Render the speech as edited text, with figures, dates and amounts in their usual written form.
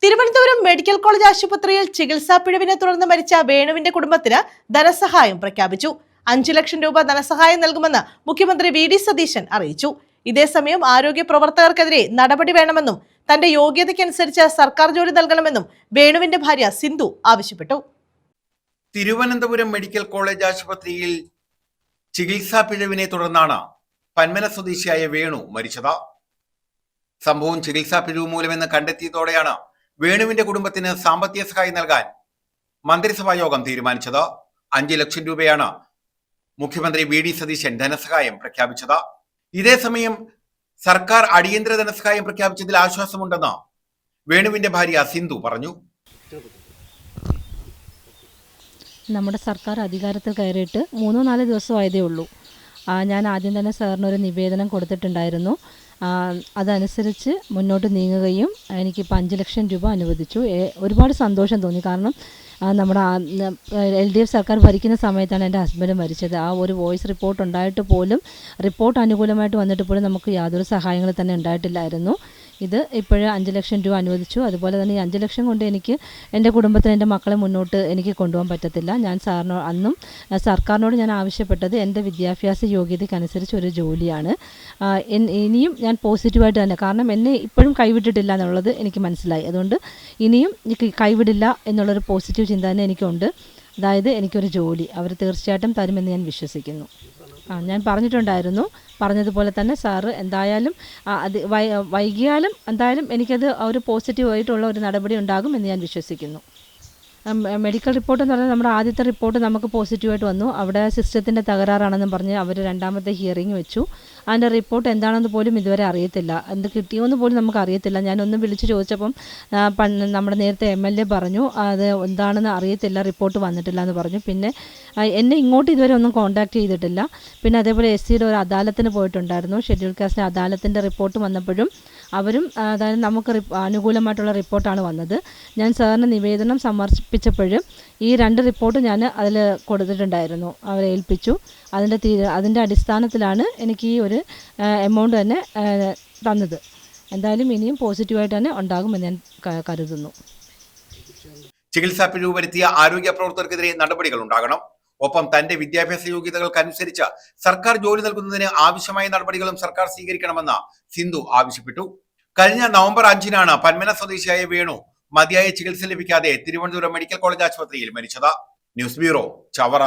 Thiruvananthapuram medical college ആശുപത്രിയിൽ ചികിത്സാ പിഴവിനെ തുടർന്ന് മരിച്ച വേണുവിന്റെ കുടുംബത്തിന് ധനസഹായം പ്രഖ്യാപിച്ചു. 5 ലക്ഷം രൂപ ധനസഹായം നൽകുമെന്ന് മുഖ്യമന്ത്രി വി.ഡി. സതീശൻ അറിയിച്ചു. ഇതേസമയം ആരോഗ്യ പ്രവർത്തകർക്കെതിരെ നടപടി വേണമെന്നും തന്റെ യോഗ്യതയ്ക്കനുസരിച്ച് സർക്കാർ ജോലി നൽകണമെന്നും വേണുവിന്റെ ഭാര്യ സിന്ധു ആവശ്യപ്പെട്ടു. തിരുവനന്തപുരം മെഡിക്കൽ കോളേജ് ആശുപത്രിയിൽ ചികിത്സാ പിഴവിനെ തുടർന്നാണ് പന്മന സ്വദേശിയായ വേണു മരിച്ചത്. സംഭവം ചികിത്സാ പിഴവ് മൂലമെന്ന് കണ്ടെത്തിയതോടെയാണ് വേണുവിന്റെ കുടുംബത്തിന് സാമ്പത്തിക സഹായം നൽകാൻ മന്ത്രിസഭാ യോഗം തീരുമാനിച്ചത്. 5 ലക്ഷം രൂപയാണ് മുഖ്യമന്ത്രി വി.ഡി. സതീശൻ ധനസഹായം പ്രഖ്യാപിച്ചത്. ഇതേസമയം സർക്കാർ അടിയന്തര ധനസഹായം പ്രഖ്യാപിച്ചതിൽ ആശ്വാസമുണ്ടെന്ന് വേണുവിന്റെ ഭാര്യ സിന്ധു പറഞ്ഞു. നമ്മുടെ സർക്കാർ അധികാരത്തിൽ കയറിയിട്ട് 3-4 ദിവസമായതേ ഉള്ളൂ. ഞാൻ ആദ്യം തന്നെ സാറിനൊരു നിവേദനം കൊടുത്തിട്ടുണ്ടായിരുന്നു. അതനുസരിച്ച് മുന്നോട്ട് നീങ്ങുകയും എനിക്കിപ്പോൾ 5 ലക്ഷം രൂപ അനുവദിച്ചു. ഒരുപാട് സന്തോഷം തോന്നി. കാരണം നമ്മുടെ LDF സർക്കാർ ഭരിക്കുന്ന സമയത്താണ് എൻ്റെ ഹസ്ബൻഡ് മരിച്ചത്. ആ ഒരു വോയിസ് റിപ്പോർട്ട് ഉണ്ടായിട്ട് പോലും, റിപ്പോർട്ട് അനുകൂലമായിട്ട് വന്നിട്ട് പോലും നമുക്ക് യാതൊരു സഹായങ്ങളും തന്നെ ഉണ്ടായിട്ടില്ലായിരുന്നു. ഇത് ഇപ്പോഴും 5 ലക്ഷം രൂപ അനുവദിച്ചു. അതുപോലെ തന്നെ ഈ 5 ലക്ഷം കൊണ്ട് എനിക്ക് എൻ്റെ കുടുംബത്തിന്, എൻ്റെ മക്കളെ മുന്നോട്ട് എനിക്ക് കൊണ്ടുപോകാൻ പറ്റത്തില്ല. ഞാൻ അന്നും സർക്കാരിനോട് ഞാൻ ആവശ്യപ്പെട്ടത് എൻ്റെ വിദ്യാഭ്യാസ യോഗ്യതയ്ക്കനുസരിച്ച് ഒരു ജോലിയാണ്. ഇനിയും ഞാൻ പോസിറ്റീവായിട്ട് തന്നെ, കാരണം എന്നെ ഇപ്പോഴും കൈവിട്ടിട്ടില്ല എന്നുള്ളത് എനിക്ക് മനസ്സിലായി. അതുകൊണ്ട് ഇനിയും കൈവിടില്ല എന്നുള്ളൊരു പോസിറ്റീവ് ചിന്ത തന്നെ എനിക്കുണ്ട്. അതായത് എനിക്കൊരു ജോലി അവർ തീർച്ചയായിട്ടും തരുമെന്ന് ഞാൻ വിശ്വസിക്കുന്നു. ഞാൻ പറഞ്ഞതുപോലെ തന്നെ സാറ് എന്തായാലും അത് വൈകിയാലും എന്തായാലും എനിക്കത് ഒരു പോസിറ്റീവായിട്ടുള്ള ഒരു നടപടി ഉണ്ടാകും എന്ന് ഞാൻ വിശ്വസിക്കുന്നു. മെഡിക്കൽ റിപ്പോർട്ട് എന്ന് പറഞ്ഞാൽ നമ്മുടെ ആദ്യത്തെ റിപ്പോർട്ട് നമുക്ക് പോസിറ്റീവായിട്ട് വന്നു. അവിടെ സിസ്റ്റത്തിൻ്റെ തകരാറാണെന്നും പറഞ്ഞ് അവർ രണ്ടാമത്തെ ഹിയറിംഗ് വെച്ചു. അതിൻ്റെ റിപ്പോർട്ട് എന്താണെന്ന് പോലും ഇതുവരെ അറിയത്തില്ല. എന്ത് കിട്ടിയോന്ന് പോലും നമുക്ക് അറിയത്തില്ല. ഞാനൊന്ന് വിളിച്ച് ചോദിച്ചപ്പം നമ്മുടെ നേരത്തെ MLA പറഞ്ഞു അത് എന്താണെന്ന് അറിയത്തില്ല, റിപ്പോർട്ട് വന്നിട്ടില്ല എന്ന് പറഞ്ഞു. പിന്നെ എന്നെ ഇങ്ങോട്ട് ഇതുവരെ ഒന്നും കോൺടാക്ട് ചെയ്തിട്ടില്ല. പിന്നെ അതേപോലെ SCയുടെ ഒരു അദാലത്തിന് പോയിട്ടുണ്ടായിരുന്നു. ഷെഡ്യൂൾ കാസ്റ്റിൻ്റെ അദാലത്തിൻ്റെ റിപ്പോർട്ട് വന്നപ്പോഴും അവരും അതായത് നമുക്ക് അനുകൂലമായിട്ടുള്ള റിപ്പോർട്ടാണ് വന്നത്. ഞാൻ സാറിന് നിവേദനം സമർപ്പിച്ചപ്പോഴും ഈ 2 റിപ്പോർട്ട് ഞാൻ അതിൽ കൊടുത്തിട്ടുണ്ടായിരുന്നു, അവരെ ഏൽപ്പിച്ചു. അതിൻ്റെ അടിസ്ഥാനത്തിലാണ് എനിക്ക് ഈ ഒരു എമൗണ്ട് തന്നെ തന്നത്. എന്തായാലും ഇനിയും പോസിറ്റീവായിട്ട് തന്നെ ഉണ്ടാകുമെന്ന് ഞാൻ കരുതുന്നു. ചികിത്സാ പിഴവ് വരുത്തിയ ആരോഗ്യ പ്രവർത്തകർക്കെതിരെ നടപടികൾ ഉണ്ടാകണം. ഒപ്പം തന്റെ വിദ്യാഭ്യാസ യോഗ്യതകൾക്കനുസരിച്ച് സർക്കാർ ജോലി നൽകുന്നതിന് ആവശ്യമായ നടപടികളും സർക്കാർ സ്വീകരിക്കണമെന്ന് സിന്ധു ആവശ്യപ്പെട്ടു. കഴിഞ്ഞ നവംബർ 5-നാണ് പന്മന സ്വദേശിയായ വേണു മതിയായ ചികിത്സ ലഭിക്കാതെ തിരുവനന്തപുരം മെഡിക്കൽ കോളേജ് ആശുപത്രിയിൽ മരിച്ചത്. News bureau, Chavara.